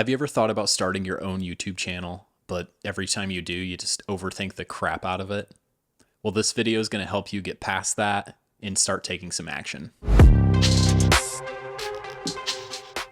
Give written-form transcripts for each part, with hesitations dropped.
Have you ever thought about starting your own YouTube channel, but every time you do, you just overthink the crap out of it? Well, this video is going to help you get past that and start taking some action.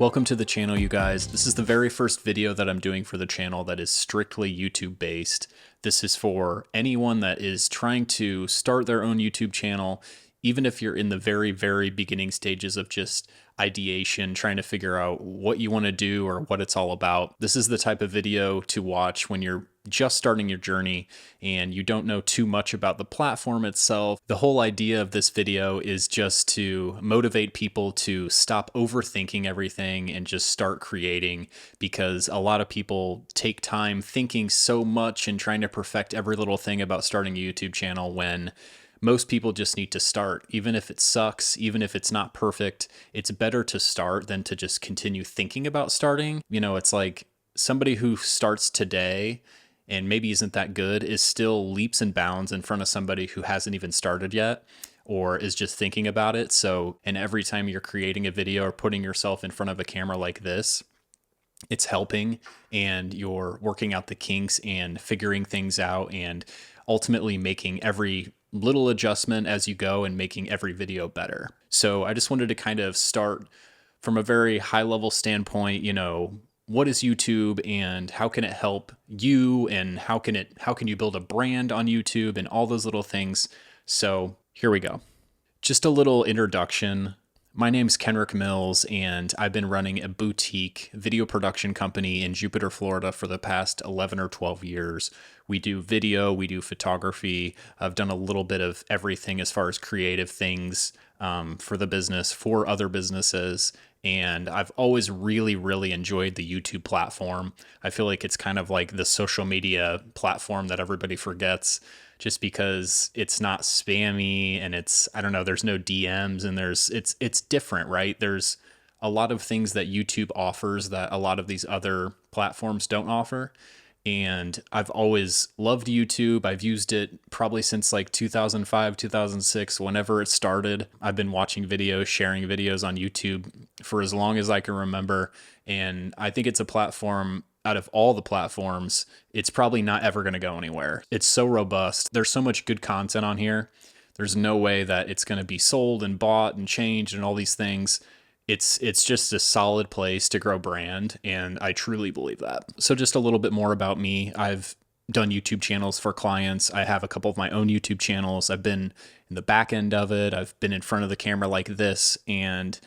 Welcome to the channel, you guys. This is the very first video that I'm doing for the channel that is strictly YouTube based. This is for anyone that is trying to start their own YouTube channel, even if you're in the very, very beginning stages of just ideation, trying to figure out what you want to do or what it's all about. This is the type of video to watch when you're just starting your journey and you don't know too much about the platform itself. The whole idea of this video is just to motivate people to stop overthinking everything and just start creating, because a lot of people take time thinking so much and trying to perfect every little thing about starting a YouTube channel when most people just need to start. Even if it sucks, even if it's not perfect, it's better to start than to just continue thinking about starting. You know, it's like somebody who starts today and maybe isn't that good is still leaps and bounds in front of somebody who hasn't even started yet or is just thinking about it. So, and every time you're creating a video or putting yourself in front of a camera like this, it's helping and you're working out the kinks and figuring things out and ultimately making every little adjustment as you go and making every video better. So I just wanted to kind of start from a very high level standpoint, you know, what is YouTube and how can it help you and how can you build a brand on YouTube and all those little things. So here we go. Just a little introduction. My name's Kenrick Mills, and I've been running a boutique video production company in Jupiter, Florida for the past 11 or 12 years. We do video, we do photography. I've done a little bit of everything as far as creative things for the business, for other businesses. And I've always really, really enjoyed the YouTube platform. I feel like it's kind of like the social media platform that everybody forgets, just because it's not spammy and I don't know, there's no DMs and it's different, right? There's a lot of things that YouTube offers that a lot of these other platforms don't offer. And I've always loved YouTube. I've used it probably since like 2005, 2006, whenever it started. I've been watching videos, sharing videos on YouTube for as long as I can remember. And I think it's a platform, out of all the platforms, it's probably not ever going to go anywhere. It's so robust. There's so much good content on here. There's no way that it's going to be sold and bought and changed and all these things. It's just a solid place to grow brand, and I truly believe that. So just a little bit more about me. I've done YouTube channels for clients. I have a couple of my own YouTube channels. I've been in the back end of it. I've been in front of the camera like this, and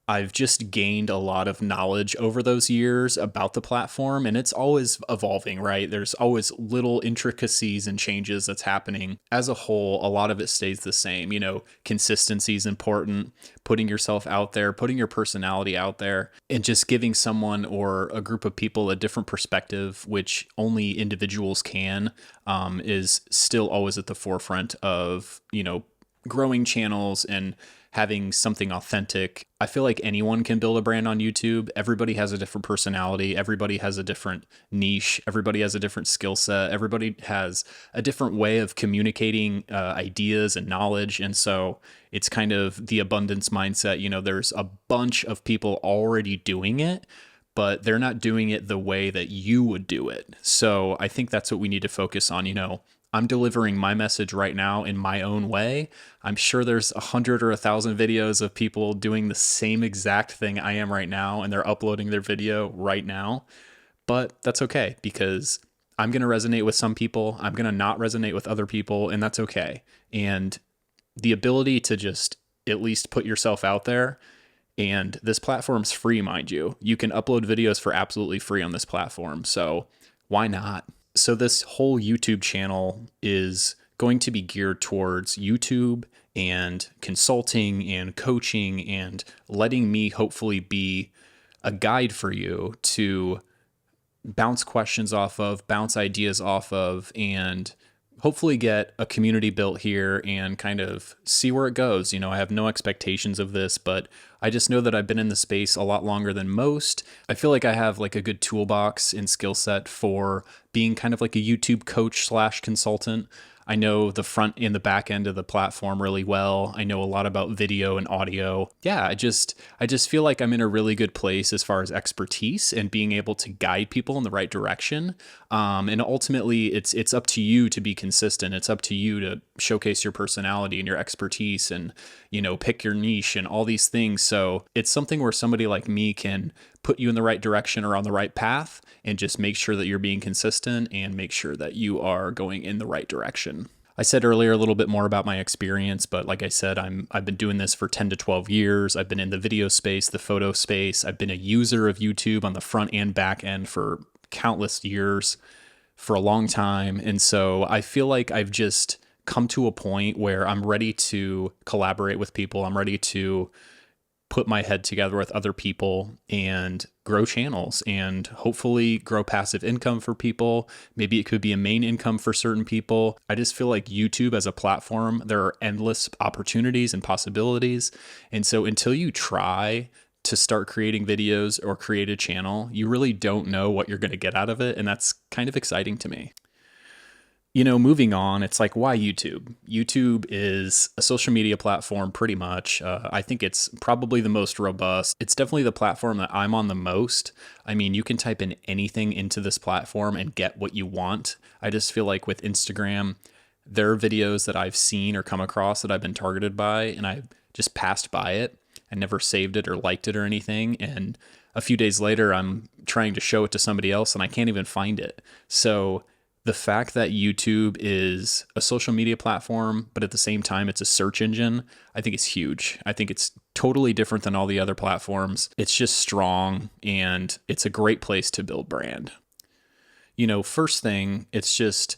I've just gained a lot of knowledge over those years about the platform, and it's always evolving, right? There's always little intricacies and changes that's happening. As a whole, a lot of it stays the same. You know, consistency is important, putting yourself out there, putting your personality out there, and just giving someone or a group of people a different perspective, which only individuals can, is still always at the forefront of, you know, growing channels and having something authentic. I feel like anyone can build a brand on YouTube. Everybody has a different personality. Everybody has a different niche. Everybody has a different skill set. Everybody has a different way of communicating ideas and knowledge. And so it's kind of the abundance mindset. You know, there's a bunch of people already doing it, but they're not doing it the way that you would do it. So I think that's what we need to focus on. You know, I'm delivering my message right now in my own way. I'm sure there's 100 or 1,000 videos of people doing the same exact thing I am right now, and they're uploading their video right now. But that's okay, because I'm going to resonate with some people. I'm going to not resonate with other people, and that's okay. And the ability to just at least put yourself out there, and this platform's free, mind you. You can upload videos for absolutely free on this platform. So why not? So this whole YouTube channel is going to be geared towards YouTube and consulting and coaching and letting me hopefully be a guide for you to bounce questions off of, bounce ideas off of, and hopefully get a community built here and kind of see where it goes. You know, I have no expectations of this, but I just know that I've been in the space a lot longer than most. I feel like I have like a good toolbox and skill set for being kind of like a YouTube coach / consultant. I know the front and the back end of the platform really well. I know a lot about video and audio. Yeah, I just feel like I'm in a really good place as far as expertise and being able to guide people in the right direction. And ultimately, it's up to you to be consistent. It's up to you to showcase your personality and your expertise, and pick your niche and all these things. So it's something where somebody like me can put you in the right direction or on the right path, and just make sure that you're being consistent and make sure that you are going in the right direction. I said earlier a little bit more about my experience, but like I said, I've been doing this for 10 to 12 years. I've been in the video space, the photo space. I've been a user of YouTube on the front and back end for countless years, for a long time. And so I feel like I've just come to a point where I'm ready to collaborate with people. I'm ready to put my head together with other people and grow channels and hopefully grow passive income for people. Maybe it could be a main income for certain people. I just feel like YouTube as a platform, there are endless opportunities and possibilities. And so until you try to start creating videos or create a channel, you really don't know what you're going to get out of it. And that's kind of exciting to me. Moving on, it's like, why YouTube? YouTube is a social media platform pretty much. I think it's probably the most robust. It's definitely the platform that I'm on the most. I mean, you can type in anything into this platform and get what you want. I just feel like with Instagram, there are videos that I've seen or come across that I've been targeted by, and I just passed by it. I never saved it or liked it or anything. And a few days later, I'm trying to show it to somebody else and I can't even find it. So the fact that YouTube is a social media platform, but at the same time, it's a search engine, I think is huge. I think it's totally different than all the other platforms. It's just strong, and it's a great place to build brand. First thing, it's just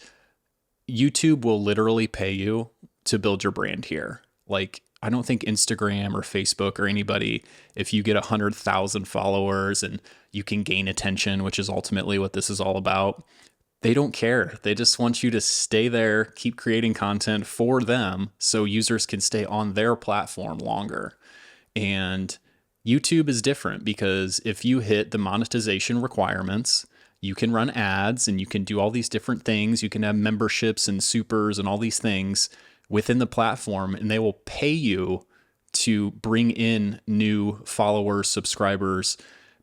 YouTube will literally pay you to build your brand here. Like, I don't think Instagram or Facebook or anybody, if you get 100,000 followers and you can gain attention, which is ultimately what this is all about, they don't care. They just want you to stay there, keep creating content for them so users can stay on their platform longer. And YouTube is different because if you hit the monetization requirements, you can run ads and you can do all these different things. You can have memberships and supers and all these things within the platform, and they will pay you to bring in new followers, subscribers,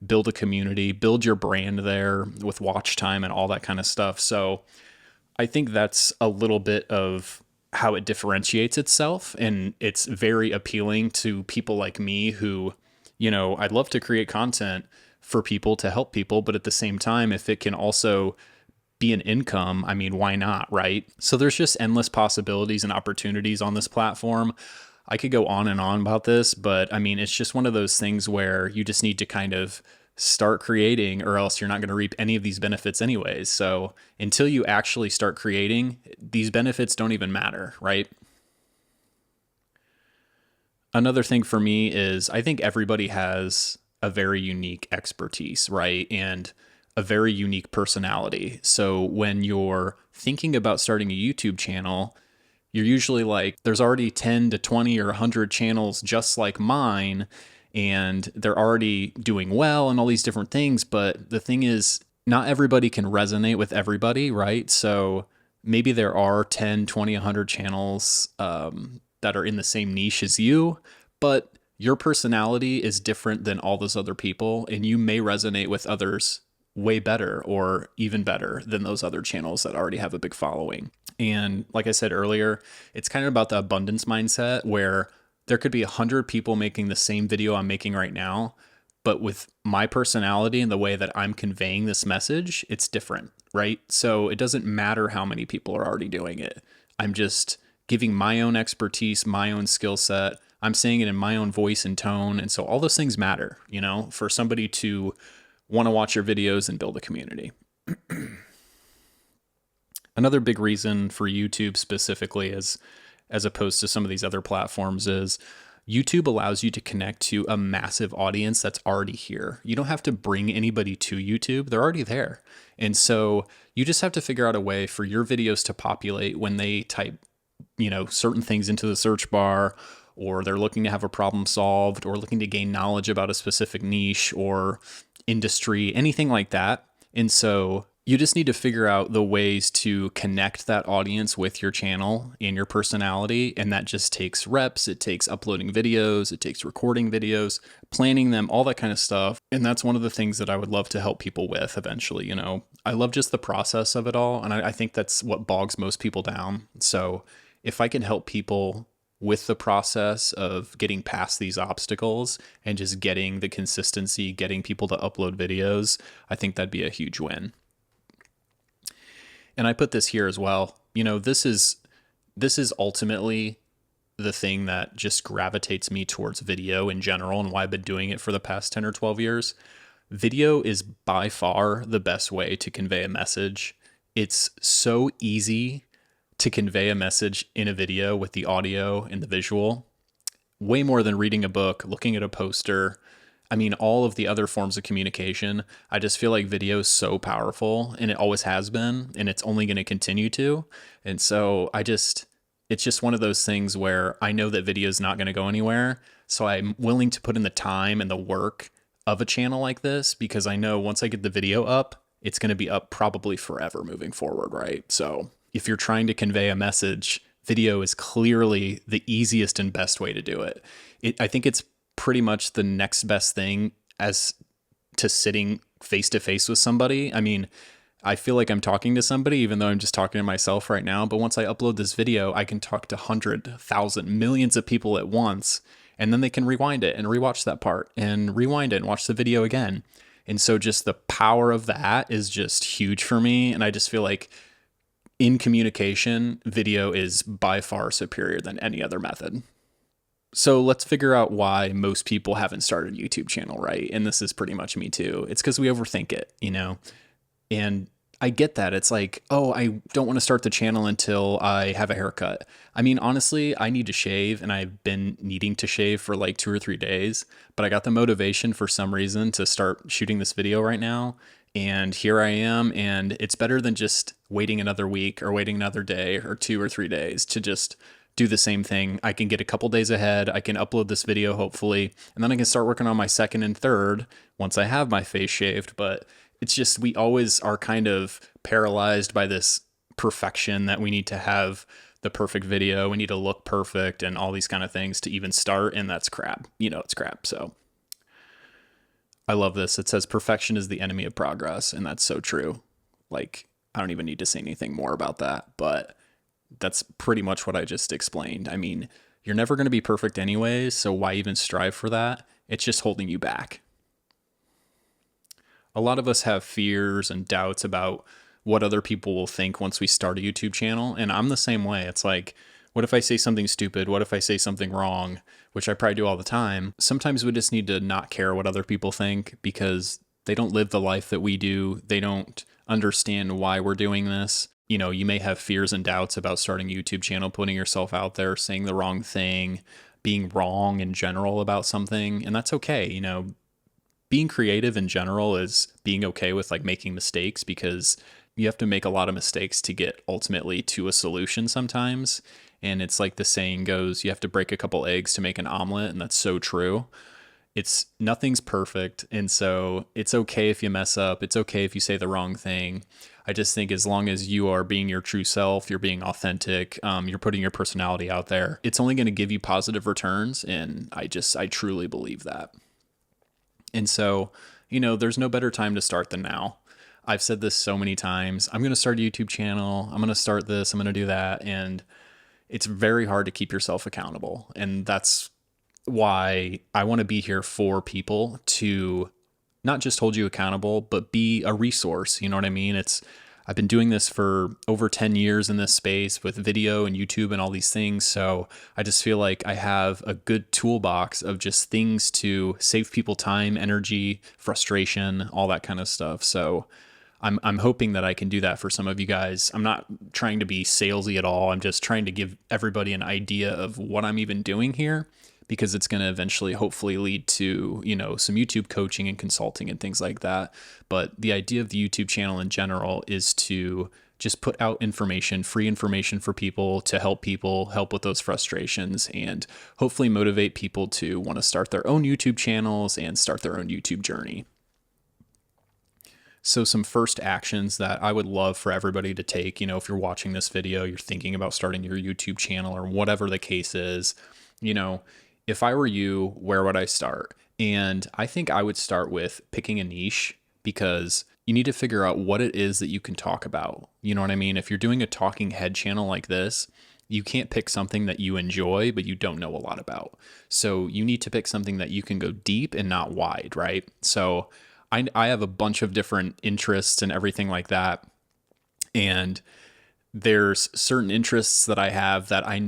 build a community, build your brand there with watch time and all that kind of stuff. So I think that's a little bit of how it differentiates itself. And it's very appealing to people like me who, I'd love to create content for people to help people. But at the same time, if it can also be an income, I mean, why not, right? So there's just endless possibilities and opportunities on this platform. I could go on and on about this, but I mean, it's just one of those things where you just need to kind of start creating, or else you're not going to reap any of these benefits anyways. So until you actually start creating, these benefits don't even matter, right? Another thing for me is I think everybody has a very unique expertise, right? And a very unique personality. So when you're thinking about starting a YouTube channel, you're usually like, there's already 10 to 20 or 100 channels just like mine, and they're already doing well and all these different things. But the thing is, not everybody can resonate with everybody, right? So maybe there are 10, 20, 100 channels that are in the same niche as you, but your personality is different than all those other people, and you may resonate with others way better or even better than those other channels that already have a big following. And like I said earlier, it's kind of about the abundance mindset where there could be 100 people making the same video I'm making right now, but with my personality and the way that I'm conveying this message, it's different, right? So it doesn't matter how many people are already doing it. I'm just giving my own expertise, my own skill set. I'm saying it in my own voice and tone. And so all those things matter, for somebody to want to watch your videos and build a community. Another big reason for YouTube specifically, as opposed to some of these other platforms, is YouTube allows you to connect to a massive audience that's already here. You don't have to bring anybody to YouTube. They're already there. And so you just have to figure out a way for your videos to populate when they type, certain things into the search bar, or they're looking to have a problem solved, or looking to gain knowledge about a specific niche or industry, anything like that. And so You just need to figure out the ways to connect that audience with your channel and your personality. And that just takes reps. It takes uploading videos. It takes recording videos, planning them, all that kind of stuff. And that's one of the things that I would love to help people with eventually. You know, I love just the process of it all. And I think that's what bogs most people down. So if I can help people with the process of getting past these obstacles and just getting the consistency, getting people to upload videos, I think that'd be a huge win. And I put this here as well. You know, this is ultimately the thing that just gravitates me towards video in general and why I've been doing it for the past 10 or 12 years. Video is by far the best way to convey a message. It's so easy to convey a message in a video with the audio and the visual, way more than reading a book, looking at a poster. I mean, all of the other forms of communication. I just feel like video is so powerful, and it always has been, and it's only going to continue to. And so it's just one of those things where I know that video is not going to go anywhere. So I'm willing to put in the time and the work of a channel like this, because I know once I get the video up, it's going to be up probably forever moving forward, right? So if you're trying to convey a message, video is clearly the easiest and best way to do it. I think it's pretty much the next best thing as to sitting face to face with somebody. I mean, I feel like I'm talking to somebody, even though I'm just talking to myself right now. But once I upload this video, I can talk to 100,000, millions of people at once, and then they can rewind it and rewatch that part and rewind it and watch the video again. And so just the power of that is just huge for me. And I just feel like in communication, video is by far superior than any other method. So let's figure out why most people haven't started a YouTube channel, right? And this is pretty much me too. It's because we overthink it, you know? And I get that. It's like, oh, I don't want to start the channel until I have a haircut. I mean, honestly, I need to shave, and I've been needing to shave for like 2 or 3 days, but I got the motivation for some reason to start shooting this video right now. And here I am, and it's better than just waiting another week or waiting another day or 2 or 3 days to just do the same thing. I can get a couple days ahead. I can upload this video, hopefully, and then I can start working on my second and third once I have my face shaved. But it's just, we always are kind of paralyzed by this perfection that we need to have the perfect video. We need to look perfect and all these kind of things to even start. And that's crap. You know, it's crap. So I love this. It says perfection is the enemy of progress. And that's so true. Like, I don't even need to say anything more about that, but that's pretty much what I just explained. I mean, you're never going to be perfect anyways, so why even strive for that? It's just holding you back. A lot of us have fears and doubts about what other people will think once we start a YouTube channel, and I'm the same way. It's like, what if I say something stupid? What if I say something wrong? Which I probably do all the time. Sometimes we just need to not care what other people think, because they don't live the life that we do. They don't understand why we're doing this. You know, you may have fears and doubts about starting a YouTube channel, putting yourself out there, saying the wrong thing, being wrong in general about something, and that's okay. You know, being creative in general is being okay with like making mistakes, because you have to make a lot of mistakes to get ultimately to a solution sometimes. And it's like the saying goes, you have to break a couple eggs to make an omelet, and that's so true. Nothing's perfect, and so it's okay if you mess up. It's okay if you say the wrong thing. I just think as long as you are being your true self, you're being authentic, you're putting your personality out there, it's only going to give you positive returns. And I truly believe that. And so, you know, there's no better time to start than now. I've said this so many times. I'm going to start a YouTube channel. I'm going to start this. I'm going to do that. And it's very hard to keep yourself accountable. And that's why I want to be here for people to not just hold you accountable, but be a resource. You know what I mean? I've been doing this for over 10 years in this space with video and YouTube and all these things. So I just feel like I have a good toolbox of just things to save people time, energy, frustration, all that kind of stuff. So I'm hoping that I can do that for some of you guys. I'm not trying to be salesy at all. I'm just trying to give everybody an idea of what I'm even doing here, because it's going to eventually hopefully lead to, you know, some YouTube coaching and consulting and things like that. But the idea of the YouTube channel in general is to just put out information, free information for people, to help with those frustrations, and hopefully motivate people to want to start their own YouTube channels and start their own YouTube journey. So some first actions that I would love for everybody to take, you know, if you're watching this video, you're thinking about starting your YouTube channel or whatever the case is, you know, if I were you, where would I start? And I think I would start with picking a niche, because you need to figure out what it is that you can talk about. You know what I mean? If you're doing a talking head channel like this, you can't pick something that you enjoy, but you don't know a lot about. So you need to pick something that you can go deep and not wide, right? So I have a bunch of different interests and everything like that. And there's certain interests that I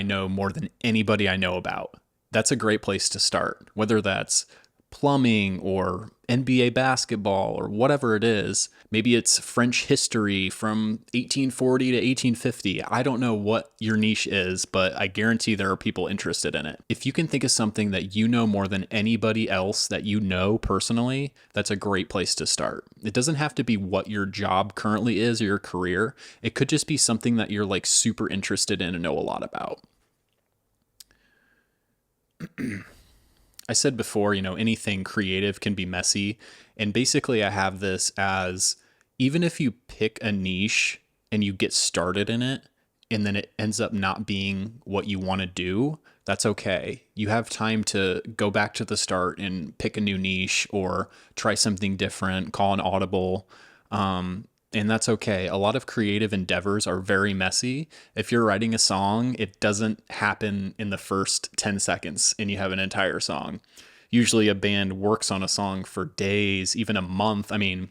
know more than anybody I know about. That's a great place to start, whether that's plumbing or NBA basketball or whatever it is. Maybe it's French history from 1840 to 1850. I don't know what your niche is, but I guarantee there are people interested in it. If you can think of something that you know more than anybody else that you know personally, that's a great place to start. It doesn't have to be what your job currently is or your career. It could just be something that you're like super interested in and know a lot about. I said before, you know, anything creative can be messy. And basically, I have this as, even if you pick a niche and you get started in it, and then it ends up not being what you want to do, that's okay. You have time to go back to the start and pick a new niche or try something different, call an audible. And that's okay. A lot of creative endeavors are very messy. If you're writing a song, it doesn't happen in the first 10 seconds and you have an entire song. Usually a band works on a song for days, even a month. I mean,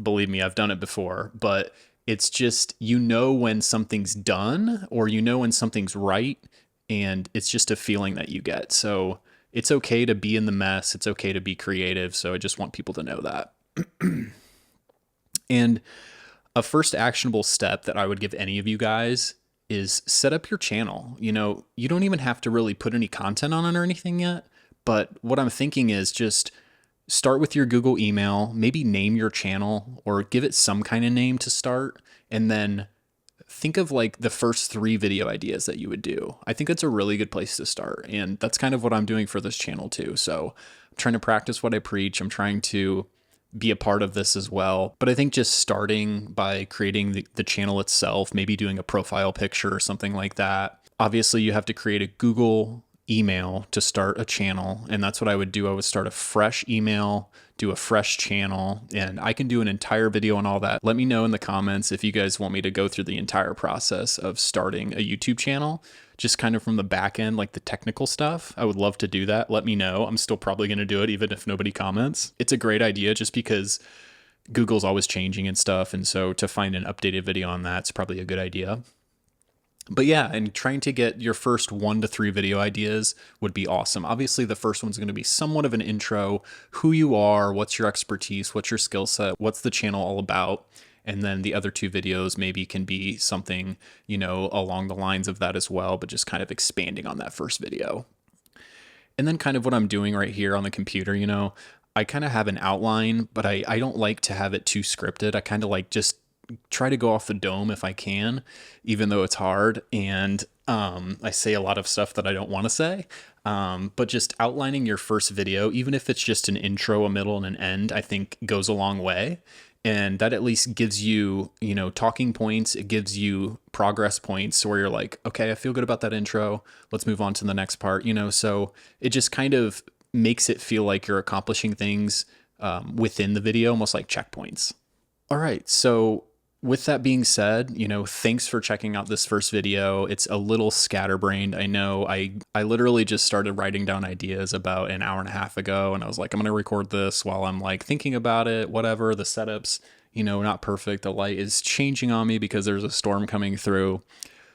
believe me, I've done it before, but it's just, you know, when something's done or you know when something's right, and it's just a feeling that you get. So it's okay to be in the mess. It's okay to be creative. So I just want people to know that. And a first actionable step that I would give any of you guys is set up your channel. You know, you don't even have to really put any content on it or anything yet. But what I'm thinking is just start with your Google email, maybe name your channel or give it some kind of name to start. And then think of like the first 3 video ideas that you would do. I think that's a really good place to start. And that's kind of what I'm doing for this channel too. So I'm trying to practice what I preach. I'm trying to be a part of this as well. But I think just starting by creating the channel itself, maybe doing a profile picture or something like that. Obviously, you have to create a Google email to start a channel. And that's what I would do. I would start a fresh email, do a fresh channel, and I can do an entire video on all that. Let me know in the comments if you guys want me to go through the entire process of starting a YouTube channel, just kind of from the back end, like the technical stuff. I would love to do that. Let me know. I'm still probably going to do it even if nobody comments. It's a great idea just because Google's always changing and stuff. And so to find an updated video on that's probably a good idea. But yeah, and trying to get your first 1 to 3 video ideas would be awesome. Obviously, the first one's going to be somewhat of an intro, who you are, what's your expertise, what's your skill set, what's the channel all about. And then the other 2 videos maybe can be something, you know, along the lines of that as well, but just kind of expanding on that first video. And then kind of what I'm doing right here on the computer, you know, I kind of have an outline, but I don't like to have it too scripted. I kind of like just try to go off the dome if I can, even though it's hard. And I say a lot of stuff that I don't want to say, but just outlining your first video, even if it's just an intro, a middle, and an end, I think goes a long way. And that at least gives you, you know, talking points. It gives you progress points where you're like, okay, I feel good about that intro. Let's move on to the next part, you know? So it just kind of makes it feel like you're accomplishing things within the video, almost like checkpoints. All right. So with that being said, you know, thanks for checking out this first video. It's a little scatterbrained. I know I literally just started writing down ideas about an hour and a half ago, and I was like, I'm going to record this while I'm like thinking about it, whatever. The setup's, you know, not perfect. The light is changing on me because there's a storm coming through.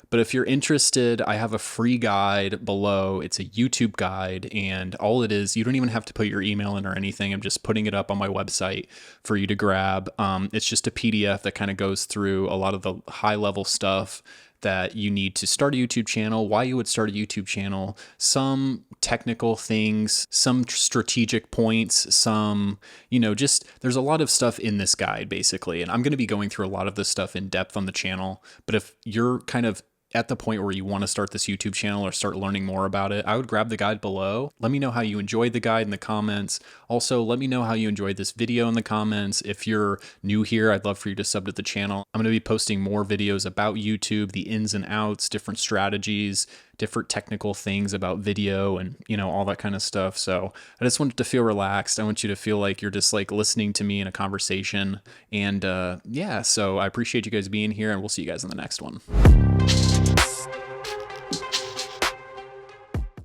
But if you're interested, I have a free guide below. It's a YouTube guide, and all it is, you don't even have to put your email in or anything. I'm just putting it up on my website for you to grab. It's just a PDF that kind of goes through a lot of the high level stuff that you need to start a YouTube channel, why you would start a YouTube channel, some technical things, some strategic points, some, you know, just there's a lot of stuff in this guide basically. And I'm going to be going through a lot of this stuff in depth on the channel. But if you're kind of at the point where you want to start this YouTube channel or start learning more about it, I would grab the guide below. Let me know how you enjoyed the guide in the comments. Also, let me know how you enjoyed this video in the comments. If you're new here, I'd love for you to sub to the channel. I'm going to be posting more videos about YouTube, the ins and outs, different strategies, different technical things about video and, you know, all that kind of stuff. So I just wanted to feel relaxed. I want you to feel like you're just like listening to me in a conversation. And yeah, so I appreciate you guys being here, and we'll see you guys in the next one.